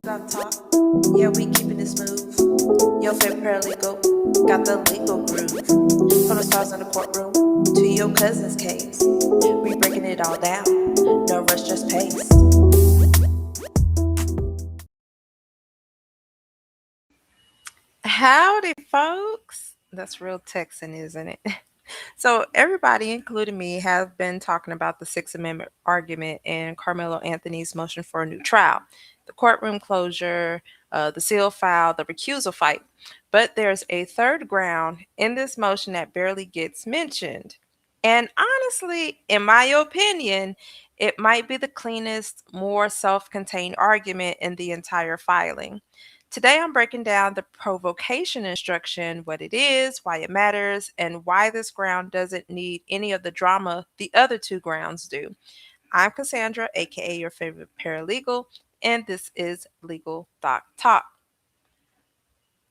Doc Talk. Yeah, we keeping it smooth. Your favorite paralegal got the legal groove. From the stars in the courtroom to your cousin's case, we breaking it all down. No rush, just pace. Howdy, folks. That's real Texan, isn't it? So, everybody, including me, have been talking about the Sixth Amendment argument and Carmelo Anthony's motion for a new trial, the courtroom closure, the seal file, the recusal fight. But there's a third ground in this motion that barely gets mentioned. And honestly, in my opinion, it might be the cleanest, more self contained argument in the entire filing. Today, I'm breaking down the provocation instruction, what it is, why it matters, and why this ground doesn't need any of the drama the other two grounds do. I'm Cassandra, aka your favorite paralegal, and this is Legal Doc Talk.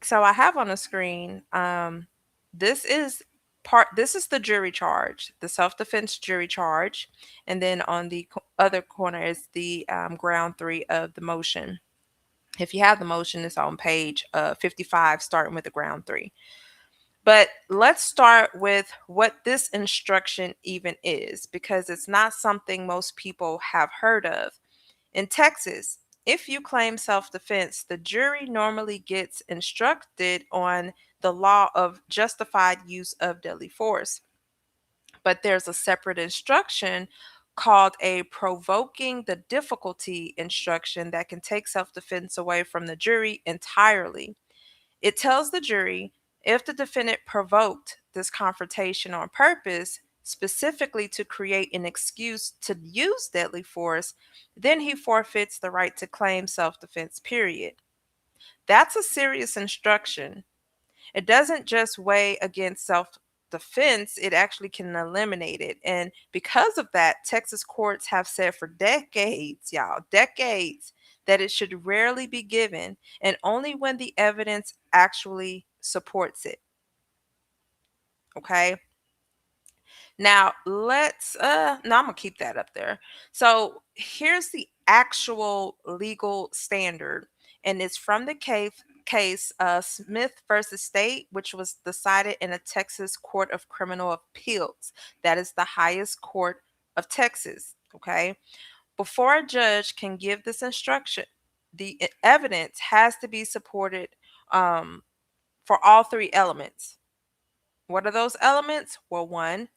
So I have on the screen, this is this is the jury charge, the self-defense jury charge, and then on the other corner is the ground three of the motion. If you have the motion, it's on page 55, starting with the ground three. But let's start with what this instruction even is, because it's not something most people have heard of. In Texas, if you claim self defense, the jury normally gets instructed on the law of justified use of deadly force. But there's a separate instruction called a provoking the difficulty instruction that can take self defense away from the jury entirely. It tells the jury if the defendant provoked this confrontation on purpose, specifically to create an excuse to use deadly force, then he forfeits the right to claim self defense, period. That's a serious instruction. It doesn't just weigh against self defense, it actually can eliminate it. And because of that, Texas courts have said for decades, y'all, decades, that it should rarely be given and only when the evidence actually supports it. Okay. Now let's no, I'm gonna keep that up there. So here's the actual legal standard, and it's from the case Smith versus State, which was decided in a Texas Court of Criminal Appeals. That is the highest court of Texas. Okay. Before a judge can give this instruction, the evidence has to be supported um, for all three elements. What are those elements? Well, one,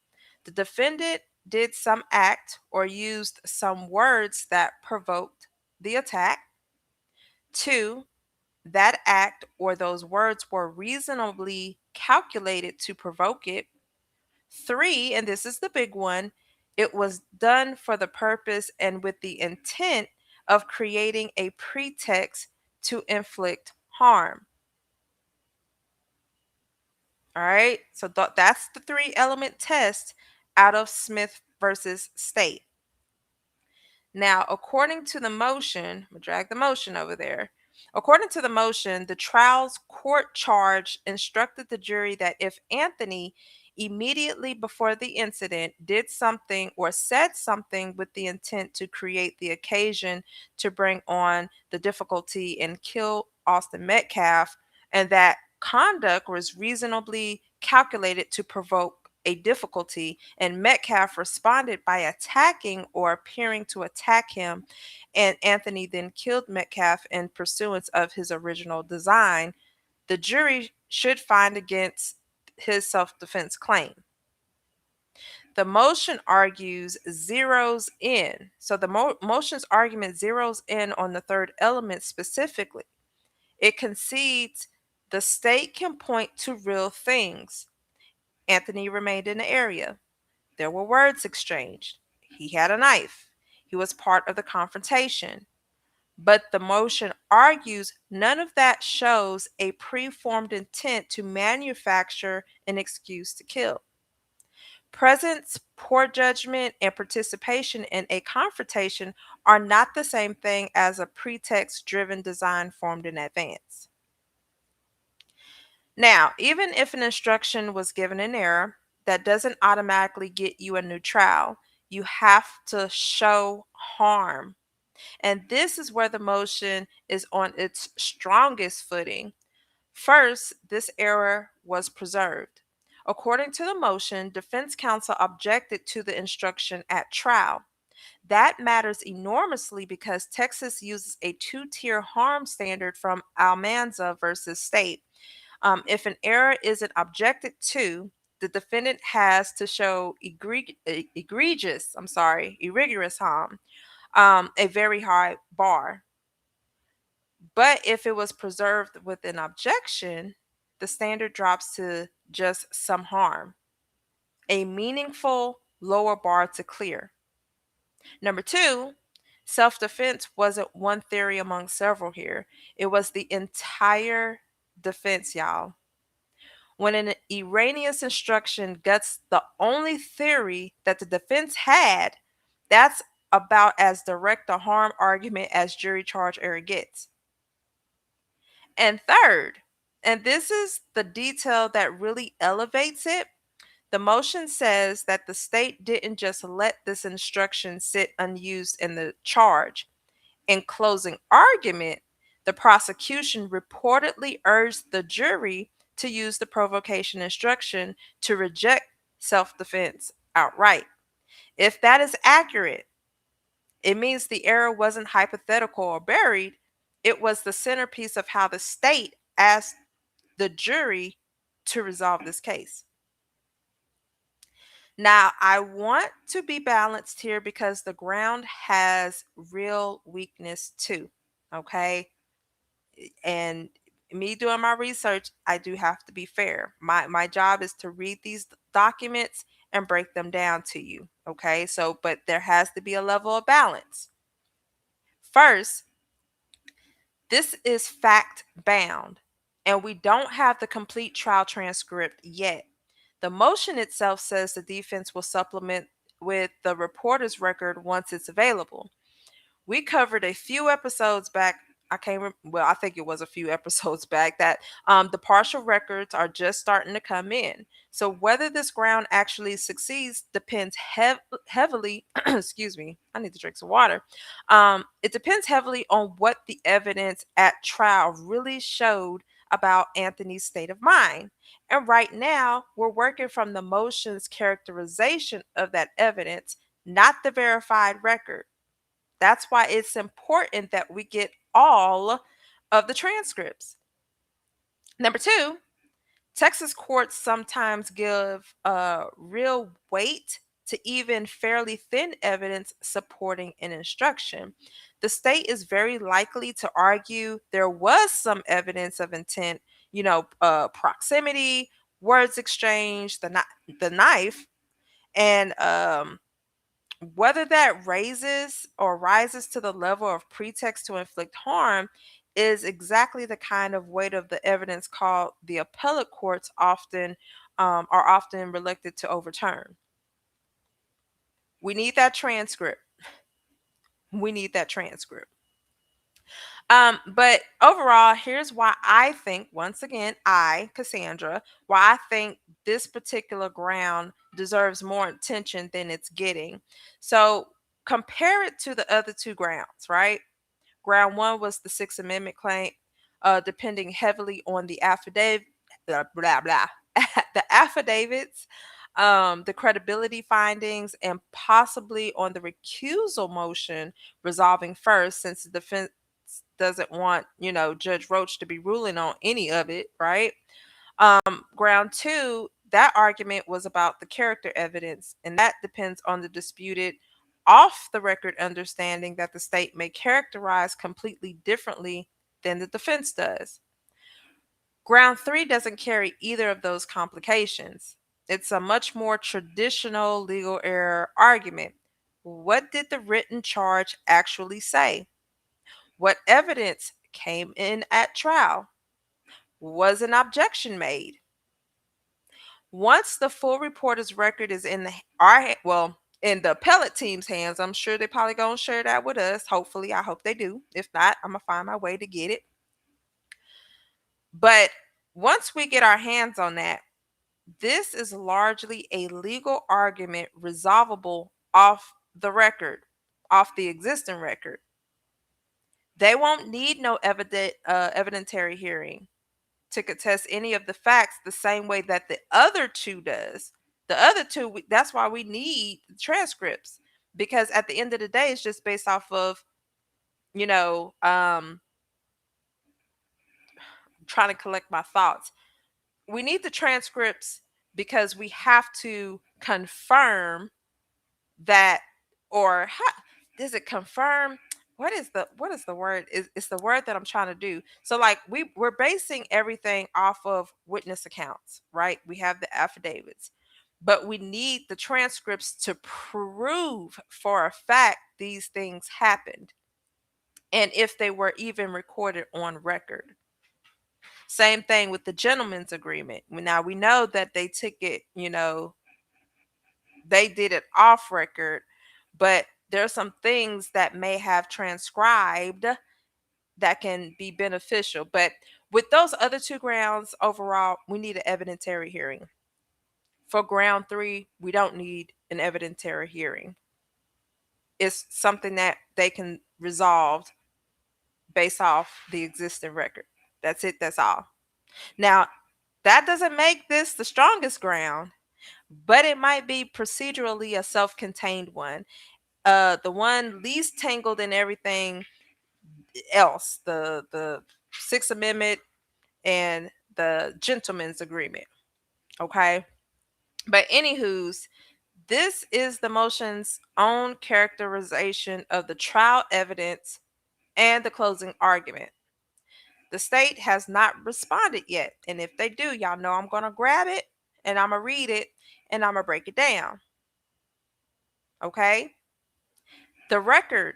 the defendant did some act or used some words that provoked the attack. Two, that act or those words were reasonably calculated to provoke it. Three, and this is the big one, it was done for the purpose and with the intent of creating a pretext to inflict harm. All right. So that's the three element test out of Smith versus State. Now, according to the motion, I'm gonna drag the motion over there. According to the motion, the trial's court charge instructed the jury that if Anthony immediately before the incident did something or said something with the intent to create the occasion to bring on the difficulty and kill Austin Metcalf, and that conduct was reasonably calculated to provoke a difficulty, and Metcalf responded by attacking or appearing to attack him, and Anthony then killed Metcalf in pursuance of his original design, the jury should find against his self defense claim. The motion argues zeroes in. So the motion's argument zeroes in on the third element specifically. It concedes the state can point to real things. Anthony remained in the area. There were words exchanged. He had a knife. He was part of the confrontation. But the motion argues none of that shows a preformed intent to manufacture an excuse to kill. Presence, poor judgment, and participation in a confrontation are not the same thing as a pretext driven design formed in advance. Now, even if an instruction was given in error, that doesn't automatically get you a new trial. You have to show harm. And this is where the motion is on its strongest footing. First, this error was preserved. According to the motion, defense counsel objected to the instruction at trial. That matters enormously because Texas uses a two-tier harm standard from Almanza versus State. If an error isn't objected to, the defendant has to show egregious harm, a very high bar. But if it was preserved with an objection, the standard drops to just some harm, a meaningful lower bar to clear. Number two, self defense wasn't one theory among several here, it was the entire defense, y'all. When an erroneous instruction gets the only theory that the defense had, that's about as direct a harm argument as jury charge error gets. And third, and this is the detail that really elevates it, the motion says that the state didn't just let this instruction sit unused in the charge. In closing argument, the prosecution reportedly urged the jury to use the provocation instruction to reject self defense outright. If that is accurate, it means the error wasn't hypothetical or buried, it was the centerpiece of how the state asked the jury to resolve this case. Now, I want to be balanced here because the ground has real weakness too. Okay. And me doing my research, I do have to be fair. My job is to read these documents and break them down to you. Okay. So, but there has to be a level of balance. First, this is fact bound, and we don't have the complete trial transcript yet. The motion itself says the defense will supplement with the reporter's record once it's available. We covered a few episodes back. I can't well, I think it was a few episodes back that the partial records are just starting to come in. So whether this ground actually succeeds depends heavily. Excuse me, I need to drink some water. It depends heavily on what the evidence at trial really showed about Anthony's state of mind. And right now, we're working from the motion's characterization of that evidence, not the verified record. That's why it's important that we get all of the transcripts. Number two, Texas courts sometimes give real weight to even fairly thin evidence supporting an instruction. The state is very likely to argue there was some evidence of intent, proximity, words exchanged, the knife, and whether that raises or rises to the level of pretext to inflict harm is exactly the kind of weight of the evidence called the appellate courts are often reluctant to overturn. We need that transcript. We need that transcript. But overall, here's why I think, once again, Cassandra, why I think this particular ground deserves more attention than it's getting. So compare it to the other two grounds, right? Ground one was the Sixth Amendment claim, depending heavily on the affidavit, blah, blah, the affidavits, the credibility findings, and possibly on the recusal motion resolving first, since the defense doesn't want, Judge Roach to be ruling on any of it, right? Ground two, that argument was about the character evidence, and that depends on the disputed off the record understanding that the state may characterize completely differently than the defense does. Ground three doesn't carry either of those complications. It's a much more traditional legal error argument. What did the written charge actually say? What evidence came in at trial? Was an objection made? Once the full reporter's record is in in the appellate team's hands, I'm sure they probably gonna share that with us. Hopefully, I hope they do. If not, I'm gonna find my way to get it. But once we get our hands on that, this is largely a legal argument resolvable off the record, off the existing record. They won't need no evidentiary hearing to contest any of the facts the same way that the other two does. The other two, that's why we need transcripts, because at the end of the day, it's just based off of, you know, trying to collect my thoughts. We need the transcripts because we have to confirm that, or does it confirm? What is the word? It's the word that I'm trying to do. So like we're basing everything off of witness accounts, right? We have the affidavits, but we need the transcripts to prove for a fact these things happened, and if they were even recorded on record. Same thing with the gentleman's agreement. Now we know that they took it, they did it off record, but there's some things that may have transcribed that can be beneficial. But with those other two grounds, overall, we need an evidentiary hearing. For ground three, we don't need an evidentiary hearing. It's something that they can resolve based off the existing record. That's it, that's all. Now, that doesn't make this the strongest ground, but it might be procedurally a self-contained one. The one least tangled in everything else, the Sixth Amendment and the Gentleman's Agreement. Okay, but anywho's, this is the motion's own characterization of the trial evidence and the closing argument. The state has not responded yet, and if they do, y'all know I'm gonna grab it and I'm gonna read it and I'm gonna break it down. Okay, the record,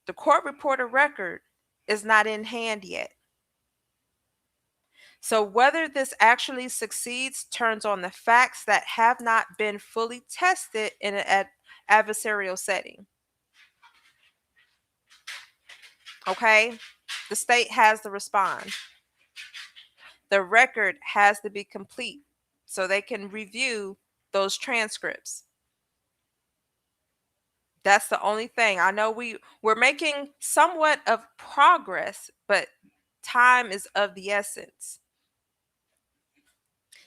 the court reporter record, is not in hand yet. So, whether this actually succeeds turns on the facts that have not been fully tested in an adversarial setting. Okay? The state has to respond. The record has to be complete so they can review those transcripts. That's the only thing. I know we're making somewhat of progress, but time is of the essence.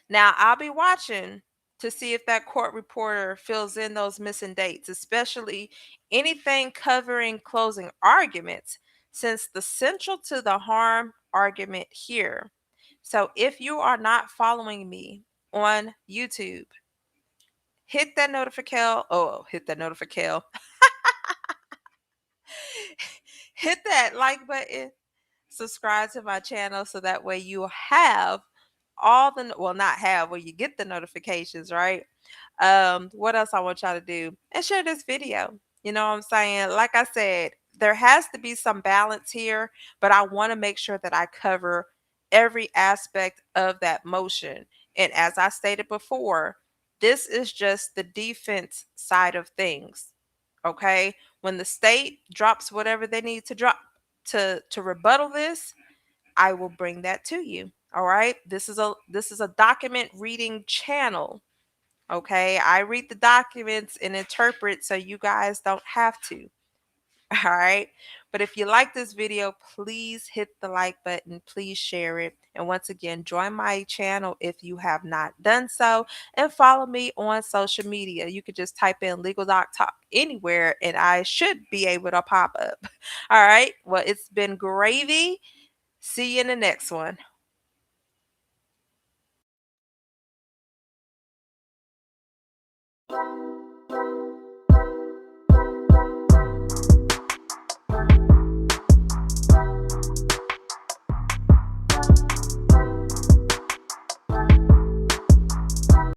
Now, I'll be watching to see if that court reporter fills in those missing dates, especially anything covering closing arguments, since the central to the harm argument here. So, if you are not following me on YouTube, hit that notification. Oh, hit that notification. Hit that like button, subscribe to my channel so that way you have all the, well, not have, well, you get the notifications, right? What else I want y'all to do? And share this video. You know what I'm saying? Like I said, there has to be some balance here, but I want to make sure that I cover every aspect of that motion. And as I stated before, this is just the defense side of things. Okay? When the state drops whatever they need to drop to rebuttal this, I will bring that to you. All right? This is a document reading channel. Okay? I read the documents and interpret so you guys don't have to. All right. But if you like this video, please hit the like button. Please share it. And once again, join my channel if you have not done so. And follow me on social media. You could just type in Legal Doc Talk anywhere and I should be able to pop up. All right. Well, it's been gravy. See you in the next one.